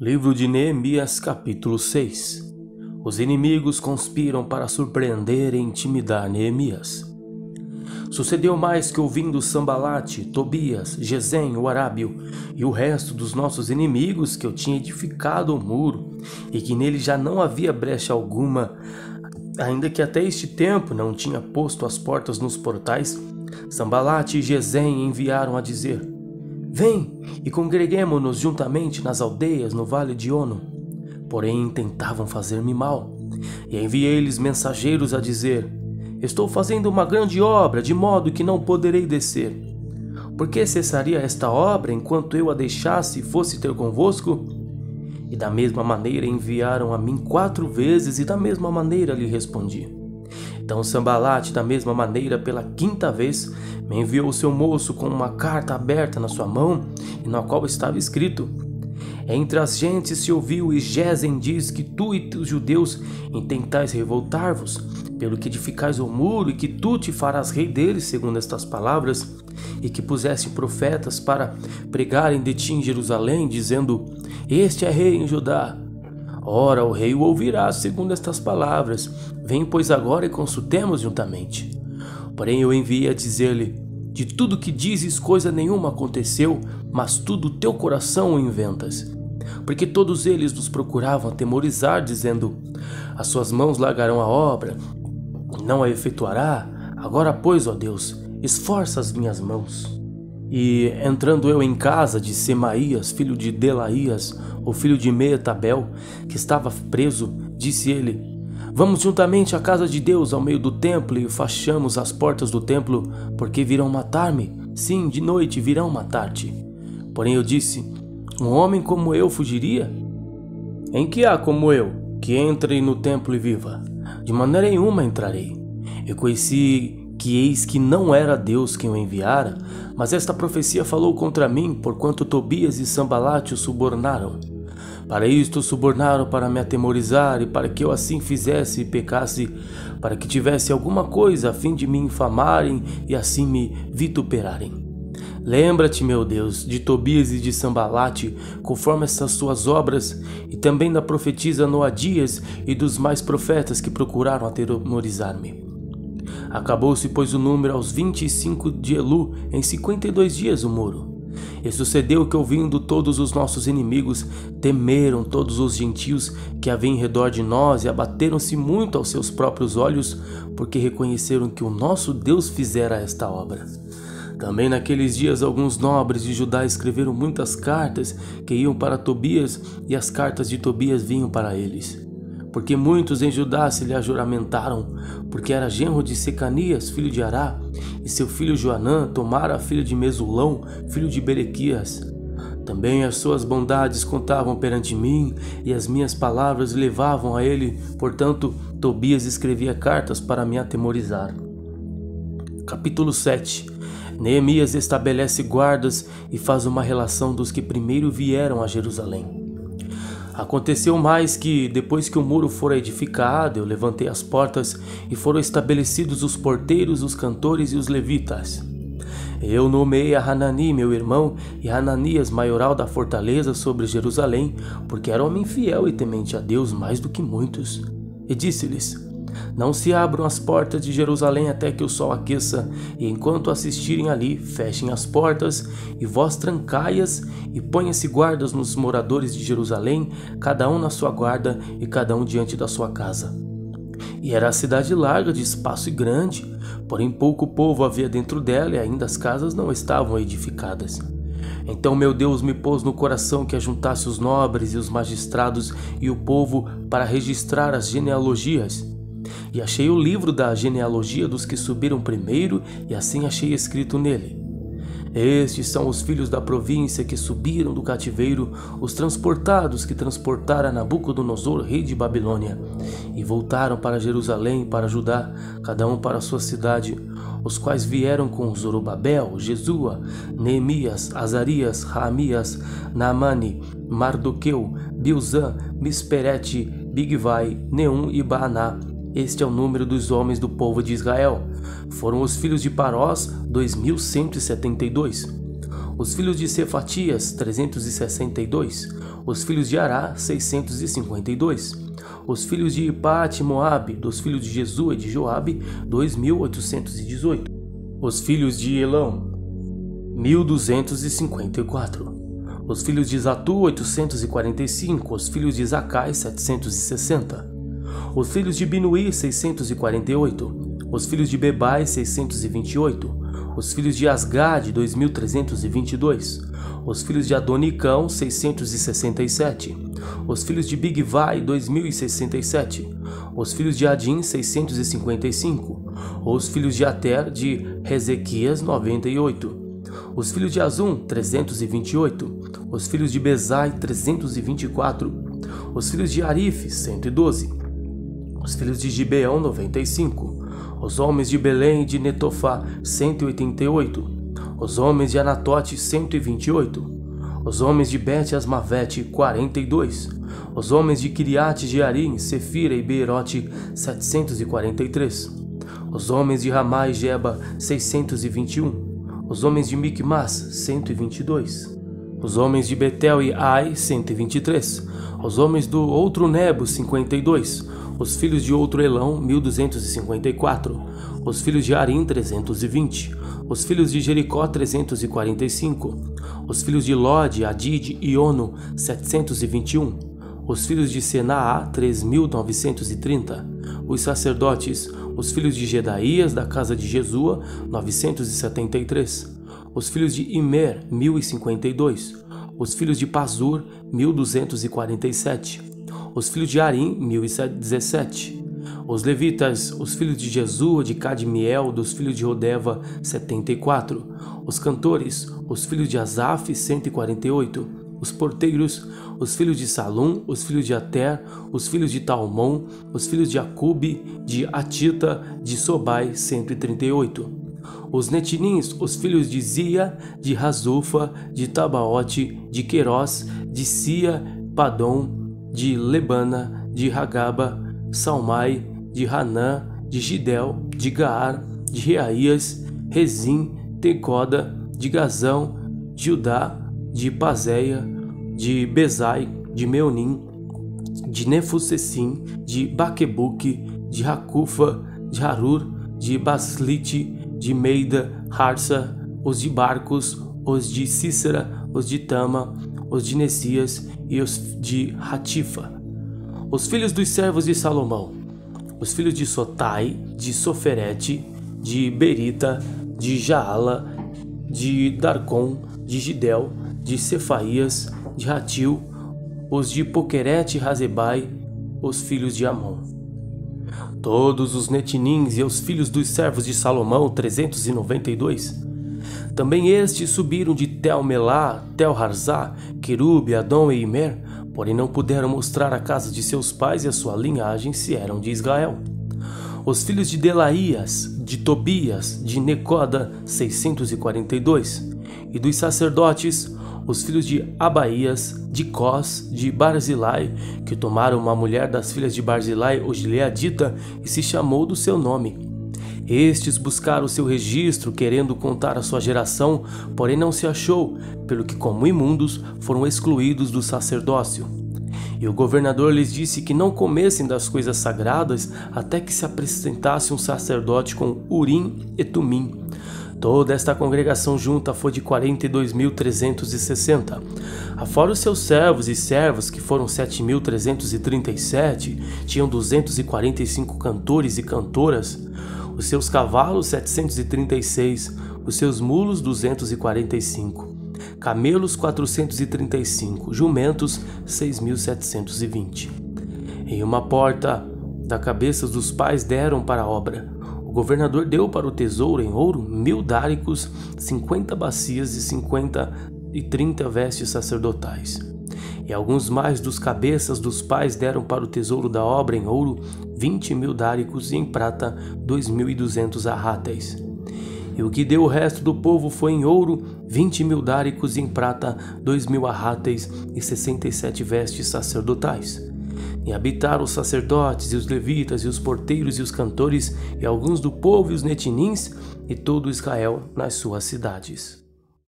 Livro de Neemias, capítulo 6. Os inimigos conspiram para surpreender e intimidar Neemias. Sucedeu mais que, ouvindo Sambalate, Tobias, Gesem, o arábio e o resto dos nossos inimigos, que eu tinha edificado o muro e que nele já não havia brecha alguma, ainda que até este tempo não tinha posto as portas nos portais, Sambalate e Gesem enviaram a dizer: Vem e congreguemo-nos juntamente nas aldeias no vale de Ono. Porém tentavam fazer-me mal, e enviei-lhes mensageiros a dizer: Estou fazendo uma grande obra, de modo que não poderei descer. Por que cessaria esta obra enquanto eu a deixasse e fosse ter convosco? E da mesma maneira enviaram a mim 4 vezes, e da mesma maneira lhe respondi. Então Sambalate, da mesma maneira, pela 5ª vez, me enviou o seu moço com uma carta aberta na sua mão, e na qual estava escrito: Entre as gentes se ouviu, e Gesem diz que tu e os judeus intentais revoltar-vos, pelo que edificais o muro, e que tu te farás rei deles, segundo estas palavras, e que puseste profetas para pregarem de ti em Jerusalém, dizendo: Este é rei em Judá. Ora, o rei o ouvirá segundo estas palavras. Vem, pois, agora e consultemos juntamente. Porém eu enviei a dizer-lhe: De tudo que dizes coisa nenhuma aconteceu, mas tudo teu coração o inventas. Porque todos eles nos procuravam atemorizar, dizendo: As suas mãos largarão a obra, não a efetuará. Agora, pois, ó Deus, esforça as minhas mãos. E entrando eu em casa de Semaías, filho de Delaías, o filho de Meetabel, que estava preso, disse ele: Vamos juntamente à casa de Deus ao meio do templo e fechamos as portas do templo, porque virão matar-me. Sim, de noite virão matar-te. Porém eu disse: Um homem como eu fugiria? Em que há como eu, que entre no templo e viva? De maneira nenhuma entrarei. Eu conheci que eis que não era Deus quem o enviara, mas esta profecia falou contra mim, porquanto Tobias e Sambalate o subornaram. Para isto subornaram para me atemorizar, e para que eu assim fizesse e pecasse, para que tivesse alguma coisa a fim de me infamarem e assim me vituperarem. Lembra-te, meu Deus, de Tobias e de Sambalate, conforme estas suas obras, e também da profetisa Noadias e dos mais profetas que procuraram atemorizar-me. Acabou-se, pois, o número aos 25 de Elu, em 52 dias o muro. E sucedeu que, ouvindo todos os nossos inimigos, temeram todos os gentios que haviam em redor de nós e abateram-se muito aos seus próprios olhos, porque reconheceram que o nosso Deus fizera esta obra. Também naqueles dias alguns nobres de Judá escreveram muitas cartas que iam para Tobias, e as cartas de Tobias vinham para eles. Porque muitos em Judá se lhe ajuramentaram, porque era genro de Secanias, filho de Ará, e seu filho Joanã tomara a filha de Mesulão, filho de Berequias. Também as suas bondades contavam perante mim, e as minhas palavras levavam a ele. Portanto, Tobias escrevia cartas para me atemorizar. Capítulo 7. Neemias estabelece guardas e faz uma relação dos que primeiro vieram a Jerusalém. Aconteceu mais que, depois que o muro fora edificado, eu levantei as portas e foram estabelecidos os porteiros, os cantores e os levitas. Eu nomeei a Hanani, meu irmão, e Hananias, maioral da fortaleza sobre Jerusalém, porque era homem fiel e temente a Deus mais do que muitos. E disse-lhes: Não se abram as portas de Jerusalém até que o sol aqueça, e enquanto assistirem ali, fechem as portas, e vós trancai-as, e ponha-se guardas nos moradores de Jerusalém, cada um na sua guarda, e cada um diante da sua casa. E era a cidade larga, de espaço e grande, porém pouco povo havia dentro dela, e ainda as casas não estavam edificadas. Então meu Deus me pôs no coração que ajuntasse os nobres e os magistrados e o povo para registrar as genealogias. E achei o livro da genealogia dos que subiram primeiro, e assim achei escrito nele: Estes são os filhos da província que subiram do cativeiro, os transportados que transportaram Nabucodonosor, rei de Babilônia, e voltaram para Jerusalém, para Judá, cada um para a sua cidade, os quais vieram com Zorobabel, Jesua, Neemias, Azarias, Raamias, Naamani, Mardoqueu, Bilzã, Misperete, Bigvai, Neum e Baaná. Este é o número dos homens do povo de Israel. Foram os filhos de Parós, 2172. Os filhos de Cefatias, 362. os filhos de Ará, 652. Os filhos de Ipate, Moabe, dos filhos de Jesua e de Joabe, 2.818. Os filhos de Elão, 1.254. Os filhos de Zatu, 845. Os filhos de Zacai, 760. Os filhos de Binuí, 648. Os filhos de Bebai, 628. Os filhos de Asgade, 2.322. Os filhos de Adonicão, 667. Os filhos de Bigvai, 2.067. Os filhos de Adim, 655. Os filhos de Ater, de Rezequias, 98. Os filhos de Azum, 328. Os filhos de Bezai, 324. Os filhos de Arife, 112. Os filhos de Gibeão, 95. Os homens de Belém e de Netofá, 188. Os homens de Anatote, 128. Os homens de Bet-Asmavete, 42. Os homens de Kiriate Jearim, Sefira e Beerote, 743. Os homens de Ramá e Geba, 621. Os homens de Micmas, 122. Os homens de Betel e Ai, 123. Os homens do outro Nebo, 52. Os filhos de outro Elão, 1.254. Os filhos de Arim, 320. Os filhos de Jericó, 345. Os filhos de Lode, Adide e Ono, 721. Os filhos de Senaá, 3.930. Os sacerdotes, os filhos de Gedaías, da casa de Jesua, 973. Os filhos de Imer, 1.052. Os filhos de Pazur, 1.247. Os filhos de Arim, 1.017. Os levitas, os filhos de Jesua, de Cadmiel, dos filhos de Rodeva, 74. Os cantores, os filhos de Asaf, 148. Os porteiros, os filhos de Salum, os filhos de Ater, os filhos de Talmon, os filhos de Acube, de Atita, de Sobai, 138. Os netinins, os filhos de Zia, de Razufa, de Tabaote, de Querós, de Sia, Padom, de Lebana, de Hagaba, Salmai, de Hanã, de Gidel, de Gaar, de Reaías, Rezim, Tecoda, de Gazão, de Judá, de Pazéia, de Bezai, de Meonim, de Nefusessim, de Baquebuque, de Racufa, de Harur, de Baslite, de Meida, Harsa, os de Barcos, os de Cícera, os de Tama, os de Nessias e os de Ratifa. Os filhos dos servos de Salomão, os filhos de Sotai, de Soferete, de Berita, de Jaala, de Darcon, de Gidel, de Cefaías, de Ratil, os de Poquerete e Razebai, os filhos de Amon. Todos os netinins e os filhos dos servos de Salomão, 392. Também estes subiram de Tel-Melá, Tel-Harzá, Querube, Adom e Imer, porém não puderam mostrar a casa de seus pais e a sua linhagem se eram de Israel. Os filhos de Delaías, de Tobias, de Necoda, 642. E dos sacerdotes, os filhos de Abaías, de Cós, de Barzilai, que tomaram uma mulher das filhas de Barzilai, o gileadita, e se chamou do seu nome. Estes buscaram o seu registro, querendo contar a sua geração, porém não se achou, pelo que, como imundos, foram excluídos do sacerdócio. E o governador lhes disse que não comessem das coisas sagradas até que se apresentasse um sacerdote com Urim e Tumim. Toda esta congregação junta foi de 42.360. Afora os seus servos e servas, que foram 7.337, tinham 245 cantores e cantoras, os seus cavalos 736, os seus mulos 245, camelos 435, jumentos 6.720. Em uma porta da cabeça dos pais deram para a obra. O governador deu para o tesouro em ouro 1.000 dáricos, 50 bacias e 30 vestes sacerdotais. E alguns mais dos cabeças dos pais deram para o tesouro da obra em ouro 20.000 dáricos e em prata 2.200 arráteis. E o que deu o resto do povo foi em ouro 20.000 dáricos e em prata 2.000 arráteis e 67 vestes sacerdotais. E habitaram os sacerdotes e os levitas e os porteiros e os cantores e alguns do povo e os netinins e todo Israel nas suas cidades.